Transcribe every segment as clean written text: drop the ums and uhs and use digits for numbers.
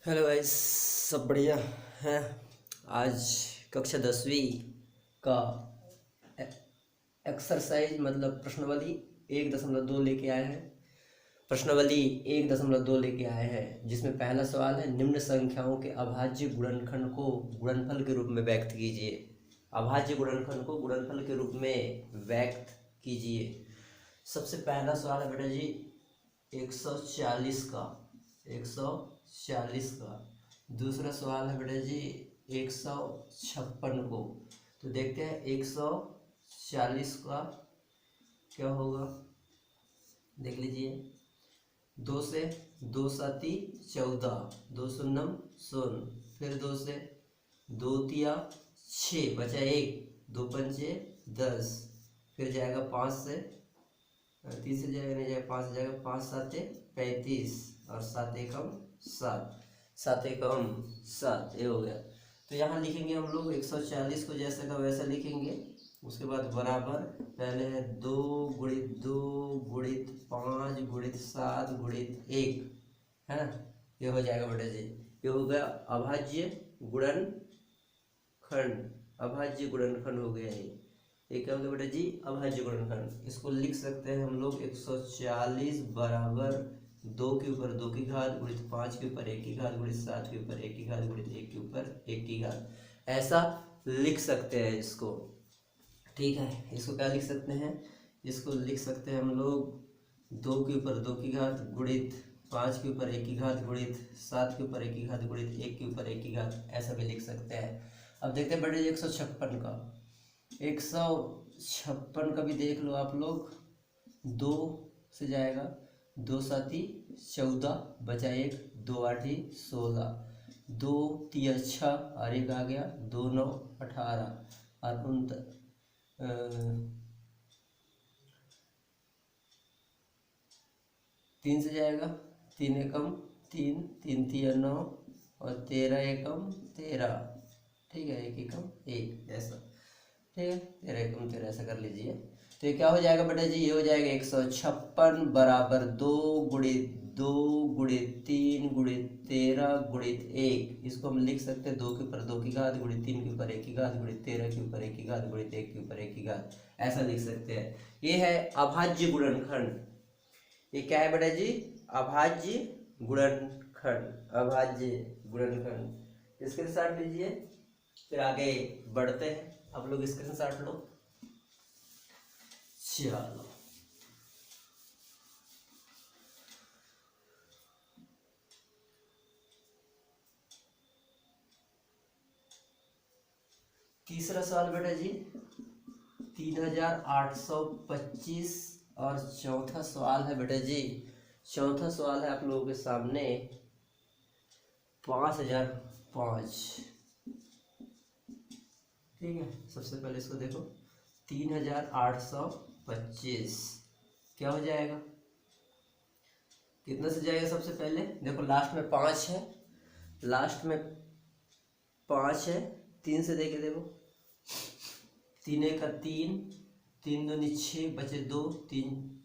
Hello guys, सब बढ़िया हैं। आज कक्षा 10वीं का एक्सरसाइज मतलब प्रश्नावली 1.2 लेके आए हैं। प्रश्नावली 1.2 लेके आए हैं, जिसमें पहला सवाल है, निम्न संख्याओं के अभाज्य गुणनखंड को गुणनफल के रूप में व्यक्त कीजिए। अभाज्य गुणनखंड को गुणनफल के रूप में व्यक्त कीजिए। सबसे पहला सवाल है बेटा जी 140 का 140 का। दूसरा सवाल है बेटा जी 156 को। तो देखते हैं 140 का क्या होगा, देख लीजिए। 2 से 2 साती 14, 2 शून्यम शून्य, फिर 2 से 2 तिया 6, बचा 1, 2 पंचे 10, फिर जाएगा 5 से 30 से जाएगा, नहीं जाएगा 5 से जाएगा, 5 साते 35 और 7 एकम 7, 7 एकम 7, ये हो गया। तो यहाँ लिखेंगे हम लोग 140 को जैसे का वैसा लिखेंगे। उसके बाद बराबर पहले है 2 गुणित 2 गुणित 5 गुणित 7 गुणित 1, है ना। ये हो जाएगा बेटा जी, ये हो गया अभाज्य गुणनखंड। अभाज्य गुणनखंड हो गया ये क्या हो गया बेटा जी, अभाज्य गुणनखंड। इसको लिख सकते हैं हम लोग 140 बराबर 2 के ऊपर 2 की घात गुणित 5 के ऊपर 1 की घात गुणित 7 के ऊपर 1 की घात गुणित 1 के ऊपर 1 की घात, ऐसा लिख सकते हैं इसको। ठीक है, इसको क्या लिख सकते हैं, इसको लिख सकते हैं हम लोग 2 के ऊपर 2 की घात गुणित 5 के ऊपर 1 की घात गुणित 7 के ऊपर 1 की घात गुणित 1 के ऊपर 1 की घात, ऐसा भी लिख सकते हैं। अब देखते हैं बेटे 156 का। 156 का भी देख लो आप लोग। 2 से जाएगा, 2 साती 14, बचा 1, 2 आठी 16, 2 तिया 6 और 1 आ गया, 2 9 18 और 3 से जाएगा, 3 एकम 3, 3 तिया 9 और 13 एकम 13, ठीक है, 1 एकम 1, ऐसा। ठीक है, 13 एकम 13, ऐसा कर लीजिए। तो ये क्या हो जाएगा बेटा जी, ये हो जाएगा 156 बराबर 2 गुणित 2 गुणित 3 गुणित 13 गुणित 1। इसको हम लिख सकते हैं 2 के ऊपर 2 की घात गुणित 3 के ऊपर 1 की घात गुणित 13 के ऊपर 1 की घात गुणित 1 के ऊपर 1 की घात, ऐसा लिख सकते हैं। ये है अभाज्य गुणनखंड। ये क्या है बेटा जी, अभाज्य गुणनखंड। अभाज्य गुणनखंड, स्क्रीनशॉट लीजिए, फिर आगे बढ़ते हैं। आप लोग स्क्रीनशॉट लो। चलो, तीसरा सवाल बेटा जी 3825। और चौथा सवाल है बेटा जी, चौथा सवाल है आप लोगों के सामने 5005। ठीक है, सबसे पहले इसको देखो 3825 क्या हो जाएगा, कितना से जाएगा। सबसे पहले देखो लास्ट में 5 है, लास्ट में 5 है, 3 से देके देखो, 3 का 3, 3 दूनी 6, बचे 2, 3,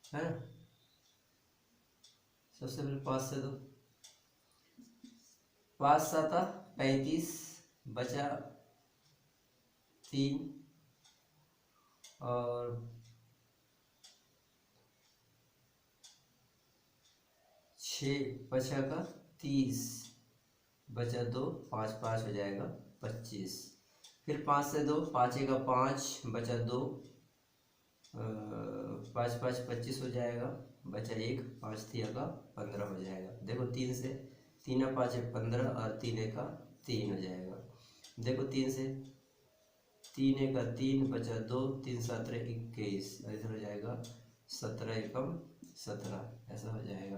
है ना। सबसे पहले 5 से दो, 5 7 35, बचा 3 और 6, बचा का 30, बचा 2, 5 5 हो जाएगा 25। फिर 5 से 2, 5 का 5, बचा 2, 5 5 25 हो जाएगा, बचा 1, 5 3 का 15 हो जाएगा। देखो 3 से, 3 5 15 और 3 का 3 हो जाएगा। देखो 3 से, 3 का 3, बचा 2, 3 7 21, इधर हो जाएगा 17 एकम 17, ऐसा हो जाएगा।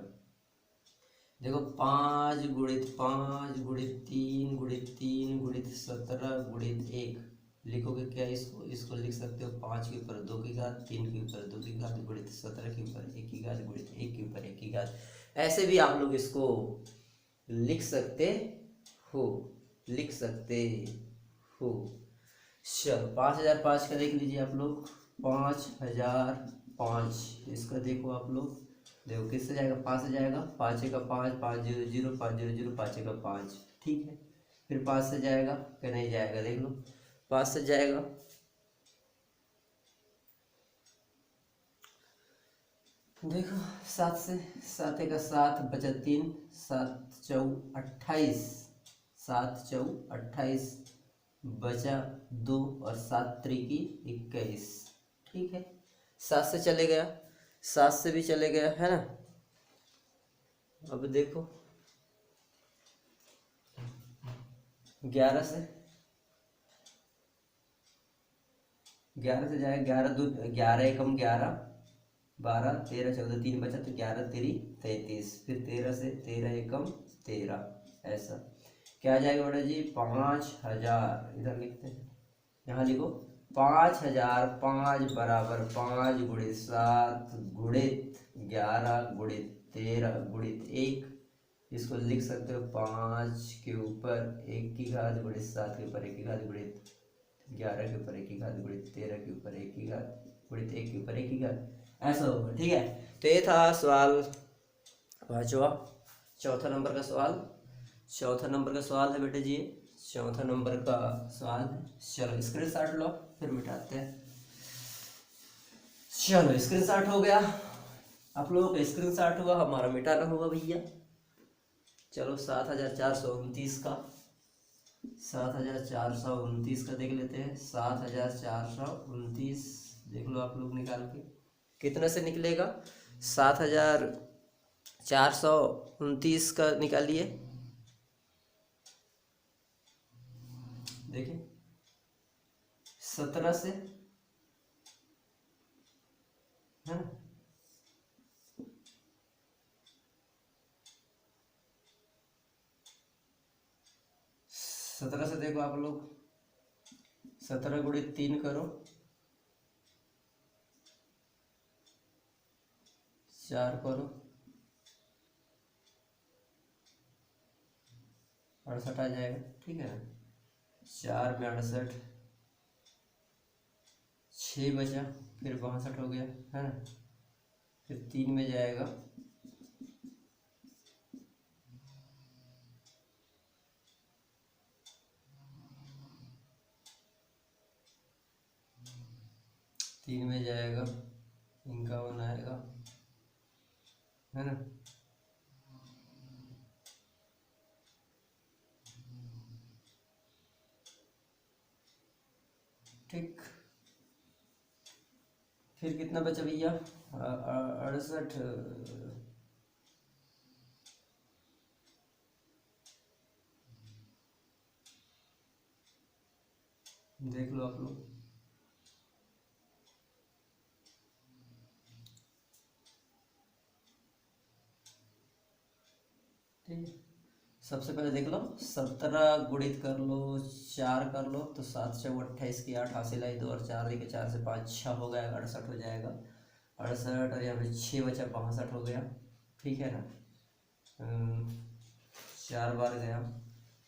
देखो 5 गुणित 5 गुणित 3 गुणित 3 गुणित 17 गुणित 1, लिखोगे क्या इसको, इसको लिख सकते हो 5 के ऊपर 2 की घात, 3 के ऊपर 2 की घात गुणित 17 के ऊपर 1 की घात गुणित 1 के ऊपर 1 की घात, ऐसे भी आप लोग इसको लिख सकते हो, लिख सकते हो। चलो 5005 का देख लीजिए आप लोग। 5005 इसका देखो आप लोग, देखो किससे जाएगा, 5 से जाएगा, 5 का 5, 5 0 0, 5 0 0, 5 का 5, ठीक है। फिर 5 से जाएगा क्या, नहीं जाएगा, देख लो 5 से जाएगा, देखो 7 से, 7 का 7 बचा 3, 7 चौ 28, 7 चौ 28 बचा 2 और 7 त्रिकी 21, ठीक है। 7 से चले गया, 7 से भी चले गया है ना। अब देखो 11 से, 11 से जाएगा, 11 2, 11 एकम 11, 12 13 14, 3 बचा तो 11 तेरी 33, फिर 13 से, 13 एकम 13, ऐसा क्या आ जाएगा बेटा जी, 5000। इधर लिखते हैं, यहाँ लिखो 5000, 5 बराबर 5 गुणित 7 गुणित 11 गुणित 13 गुणित 1, इसको लिख सकते हो 5 के ऊपर 1 की घात गुणित 7 के ऊपर 1 की घात गुणित 11 के ऊपर 1 की घात गुणित 13 के ऊपर 1 की घात गुणित 1 के ऊपर 1 की घात, ऐसा होगा, ठीक है। तो ये था सवाल पांचवा। चौथा नंबर का सवाल, चौथा नंबर का सवाल है बेटे जी, चौथा नंबर का सवाल है। चलो स्क्रीनशॉट लो फिर मिटाते हैं। चलो स्क्रीनशॉट हो गया, आप लोगों का स्क्रीनशॉट हुआ, हमारा मिटाना होगा भैया। चलो 7429 का, 7429 का देख लेते हैं। 7429 देख लो आप लोग निकाल के, कितने से निकलेगा, 7429 का निकालिए, देखिए 17 से है ना, 17 से देखो आप लोग, 17 गुणित 3 करो, 4 करो, 68 आ जाएगा, ठीक है ना। 4 में 68, 6 बचा, फिर 62 हो गया है ना, फिर 3 में जाएगा, तीन में जाएगा 51 आएगा है ना, ठीक। फिर कितना बचा भैया, 68, देख लो आप लोग, ठीक है। सबसे पहले देख लो, 17 गुणित कर लो, 4 कर लो तो 7 से 28 की 8 हासिल आई, 2 और 4 देखे, 4 से 5 6 हो गया, 68 हो जाएगा, 68 और यहाँ पे 6 बचा, 62 हो गया, ठीक है ना। 4 बार गया,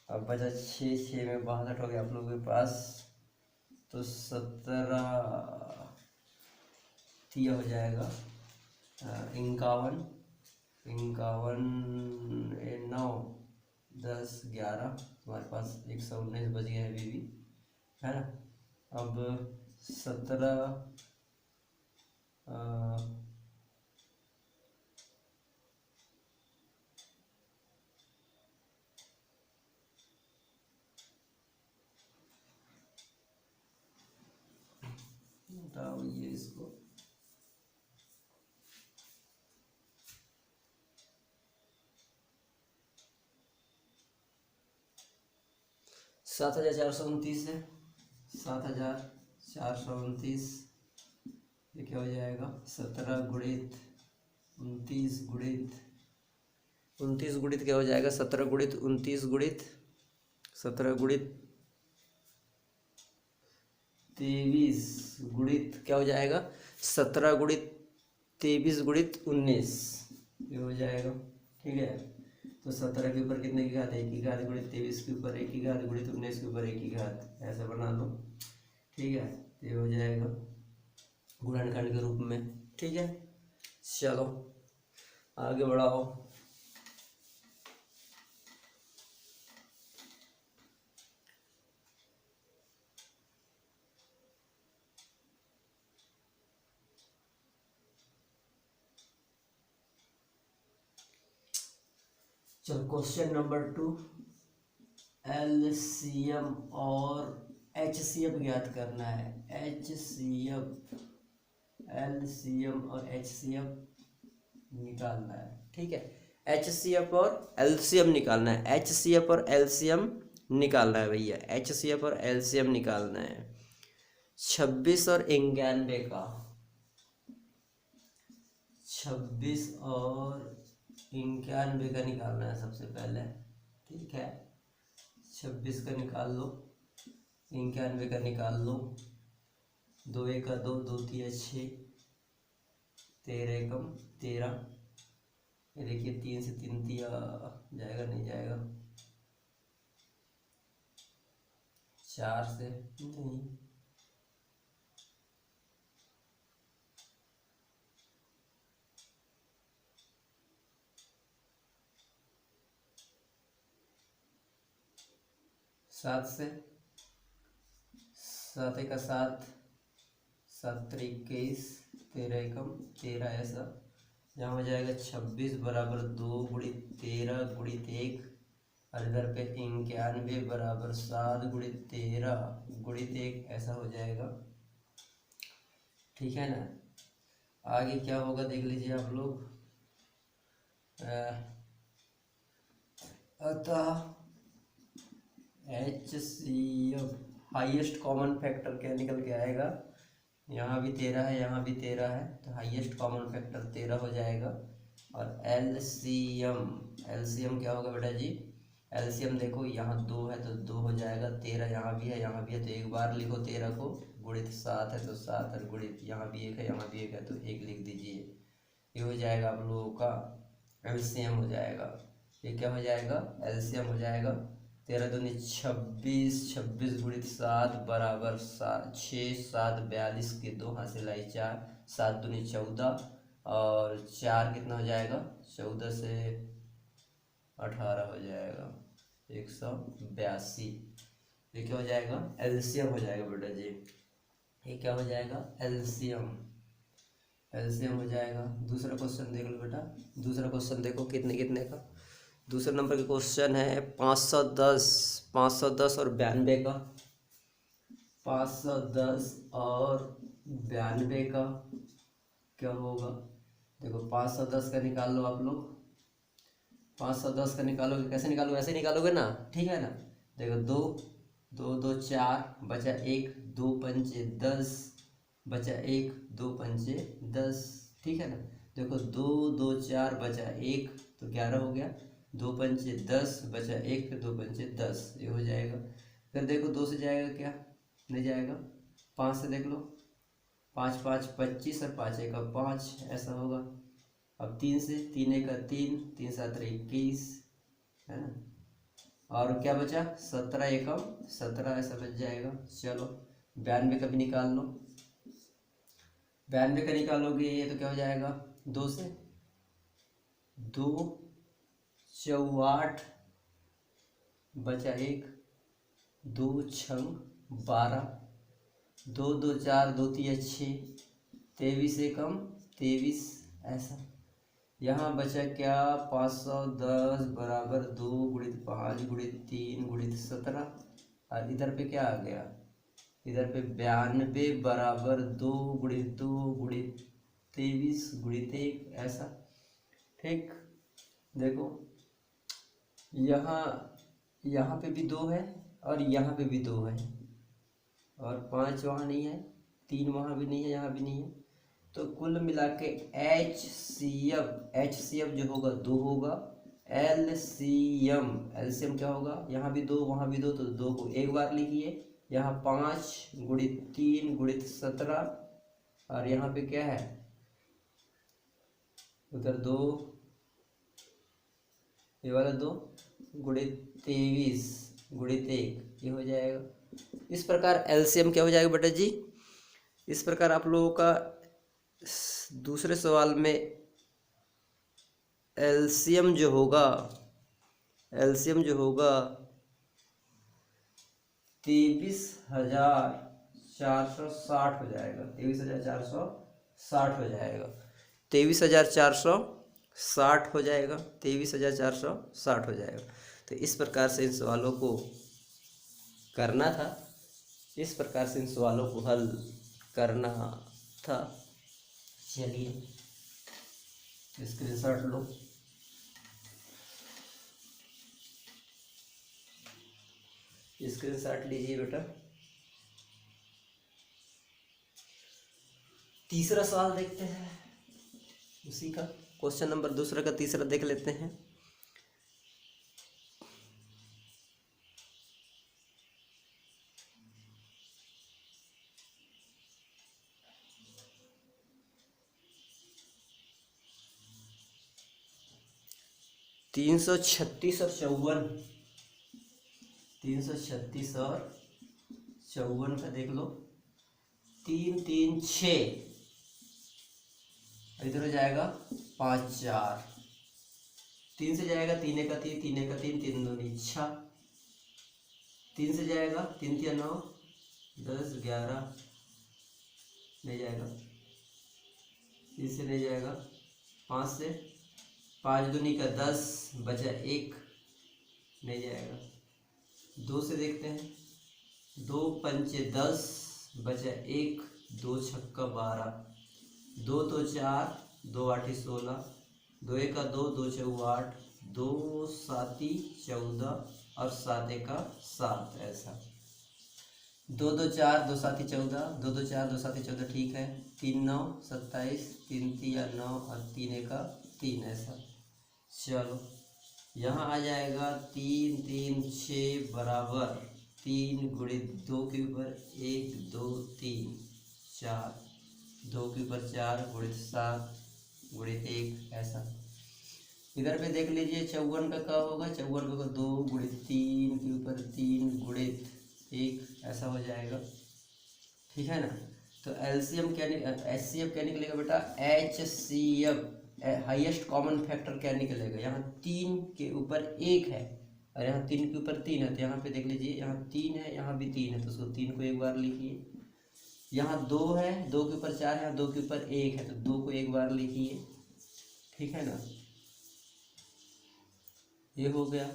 अब बचा 6, 6 में 62 हो गया आप लोगों के पास, तो 17 हो जाएगा 51, 51 9 10 11, हमारे पास 119 बज गया है अभी भी, है ना। अब 17 बताओ ये इसको, सात हजार 429 है, 7429, ये क्या हो जाएगा, 17 गुणित 29 गुणित 29 गुणित क्या हो जाएगा, 17 गुणित 29 गुणित 17 गुणित 23 गुणित क्या हो जाएगा, 17 गुणित 23 गुणित 19, ये हो जाएगा, ठीक है। तो 17 के ऊपर कितने की घात, 1 की घात गुणित 23 के ऊपर 1 की घात गुणित 19 के ऊपर 1 की घात, ऐसा बना लो, ठीक है। तो ये हो जाएगा गुणनखंड के रूप में, ठीक है। चलो आगे बढ़ाओ। चलो क्वेश्चन नंबर 2, एलसीएम और एचसीएफ ज्ञात करना है। एचसीएफ, एलसीएम और एचसीएफ निकालना है। ठीक है, एचसीएफ और एलसीएम निकालना है। एचसीएफ और एलसीएम निकालना है भैया, एचसीएफ और एलसीएम निकालना है। 26 और 91 का, 26 और 91 का निकालना है सबसे पहले। ठीक है, 26 का निकाल लो, 91 का निकाल लो। 2 एक का 2, 2 3 6, 13 एकम 13। ये देखिए 3 से 3 दिया जाएगा, नहीं जाएगा। 4 से नहीं, 7 से, 7 एक 7, 7 3 21, 13 एकम 13 ऐसा। यहाँ हो जाएगा 26 बराबर 2 गुणित 13 गुणित 1, और इधर पे 91 बराबर 7 गुणित 13 गुणित 1 ऐसा हो जाएगा। ठीक है ना। आगे क्या होगा देख लीजिए आप लोग। अतः HCF हाईएस्ट कॉमन फैक्टर क्या निकल के आएगा, यहाँ भी 13 है, यहाँ भी 13 है, तो हाईएस्ट कॉमन फैक्टर 13 हो जाएगा। और एलसीएम क्या होगा बेटा जी, एलसीएम देखो यहाँ 2 है तो 2 हो जाएगा, 13 यहाँ भी है, यहाँ भी है, तो एक बार लिखो 13 को, गुणित 7 है तो 7, और गुणित यहाँ भी 1 है, यहाँ भी 1 है, तो 1 लिख दीजिए। ये हो जाएगा आप लोगों का एलसीएम हो जाएगा। ये क्या हो जाएगा, एलसीएम हो जाएगा। 13 दूनी 26, 26 गुणित 7 बराबर 6, 7 42 के 2 हासिल आई 4, 7 दूनी 14, और 4 कितना हो जाएगा, 14 से 18 हो जाएगा, 182। ये क्या हो जाएगा, एलसीएम हो जाएगा बेटा जी। ये क्या हो जाएगा, एलसीएम, एलसीएम हो जाएगा। दूसरा क्वेश्चन देख लो बेटा, दूसरा क्वेश्चन देखो कितने कितने का। दूसरे नंबर का क्वेश्चन है 510, 510 और 92 का। 510 और 92 का क्या होगा, देखो 510 का निकाल लो आप लोग। 510 का निकालोगे, कैसे निकालोगे, ऐसे निकालोगे ना, ठीक है ना। देखो 2 2 2 4 बचा 1, 2 पंचे 10 बचा 1, 2 पंचे 10, ठीक है ना। देखो 2 2 4 बचा 1 तो 11 हो गया, 2 पंचे 10 बचा 1, फिर 2 पंचे 10, ये हो जाएगा। फिर देखो 2 से जाएगा क्या, नहीं जाएगा। 5 से देख लो, 5 5 25 और 5 एक 5 ऐसा होगा। अब 3 से, 3 एक 3, 3 7 21 है ना, और क्या बचा 17 एकम 17 ऐसा बच जाएगा। चलो 92 का भी निकाल लो। 92 का निकालोगे ये तो क्या हो जाएगा, 2 से 2 8 बचा 1, 2 6 12, 2 2 4 2 3 6, 23 एकम 23 ऐसा। यहाँ बचा क्या, 510 बराबर 2 गुणित 5 गुणित 3 गुणित 17, और इधर पे क्या आ गया, इधर पे 92 बराबर 2 गुणित 2 गुणित 23 गुणित 1 ऐसा। ठीक, देखो यहाँ पे भी 2 है और यहाँ पे भी 2 है, और 5 वहाँ नहीं है, 3 वहाँ भी नहीं है, यहाँ भी नहीं है, तो कुल मिला के एच सी एफ जो होगा 2 होगा। एलसीएम क्या होगा, यहाँ भी 2 वहाँ भी 2, तो 2 को एक बार लिखिए। यहाँ 5 गुणित 3 गुणित 17, और यहाँ पे क्या है, उधर 2, ये वाला 2 गुणित 23 गुणित 1, ये हो जाएगा। इस प्रकार एलसीएम क्या हो जाएगा बेटा जी, इस प्रकार आप लोगों का दूसरे सवाल में एलसीएम जो होगा 23,460 हो जाएगा। 23,460 हो जाएगा। 23,460 हो जाएगा। 23,460 हो जाएगा। तो इस प्रकार से इन सवालों को करना था, इस प्रकार से इन सवालों को हल करना था। चलिए स्क्रीनशॉट लो। स्क्रीनशॉट लीजिए बेटा। तीसरा सवाल देखते हैं, उसी का क्वेश्चन नंबर दूसरा का तीसरा देख लेते हैं। तीन सौ छत्तीस और 54 का देख लो। 3 3 6 इधर हो जाएगा 5 4। 3 से जाएगा 3 1 3, 3 1 3, 3 2 6। 3 से जाएगा 3 3 9 10 11 नहीं जाएगा। 3 से नहीं जाएगा। 5 से 5 दूनी का 10 बचा 1 नहीं जाएगा। 2 से देखते हैं। 2 पंचे 10 बचा 1 2 छक्का 12। 2 तो 4 2 8 16 2 1 2 2 4 8 2 7 14 और 7 1 7 ऐसा। 2 2 4 2 7 14 2 2 4 2 7 14 ठीक है। 3 9 27 3 3 9 और 3 1 3 ऐसा। चलो यहाँ आ जाएगा 3 3 6 बराबर 3 गुणित 2 के ऊपर 1 2 3 4 2 के ऊपर 4 गुणित 7 गुणित 1 ऐसा। इधर पे देख लीजिए 54 का क्या होगा। 54 का 2 गुणित 3 के ऊपर 3 गुणित 1 ऐसा हो जाएगा। ठीक है ना। तो एलसीएम क्या एचसीएफ क्या निकलेगा बेटा। एचसीएफ हाईएस्ट कॉमन फैक्टर क्या निकलेगा। यहाँ 3 के ऊपर 1 है और यहाँ 3 के ऊपर 3 है। तो यहाँ पे देख लीजिए यहाँ 3 है यहाँ भी 3 है तो उसको 3 को एक बार लिखिए। यहाँ 2 है 2 के ऊपर 4 है 2 के ऊपर 1 है तो 2 को एक बार लिखिए। ठीक है ना। ये हो गया।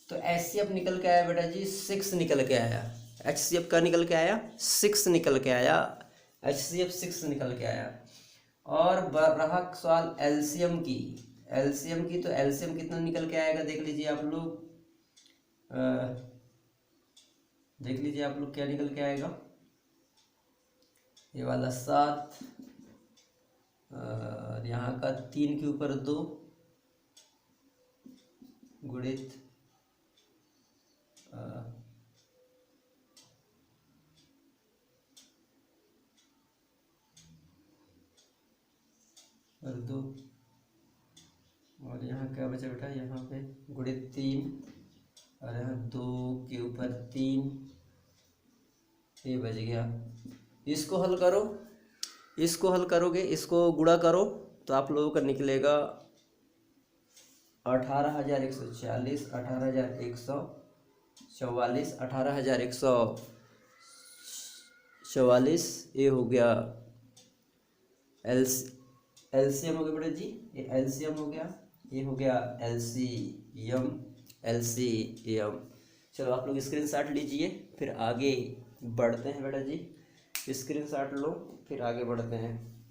तो एचसीएफ निकल के आया बेटा जी 6 निकल के आया। एचसीएफ का निकल के आया 6 निकल के आया। एचसीएफ 6 निकल के आया। और रहा सवाल एलसीएम की। तो एलसीएम कितना निकल के आएगा देख लीजिए आप लोग। क्या निकल के आएगा। ये वाला 7 यहाँ का 3 के ऊपर 2 गुणित और 2 और यहाँ क्या बचा बेटा। यहाँ पे गुणित 3 और यहाँ 2 के ऊपर 3 ये बच गया। इसको हल करो। इसको हल करोगे इसको गुणा करो तो आप लोगों का निकलेगा 18,140 18,144 18,144 ये हो गया एलसीएम हो गया बेटा जी। ये एलसीएम हो गया। ये हो गया एलसीएम। चलो आप लोग स्क्रीनशॉट लीजिए फिर आगे बढ़ते हैं बेटा जी। स्क्रीनशॉट लो फिर आगे बढ़ते हैं।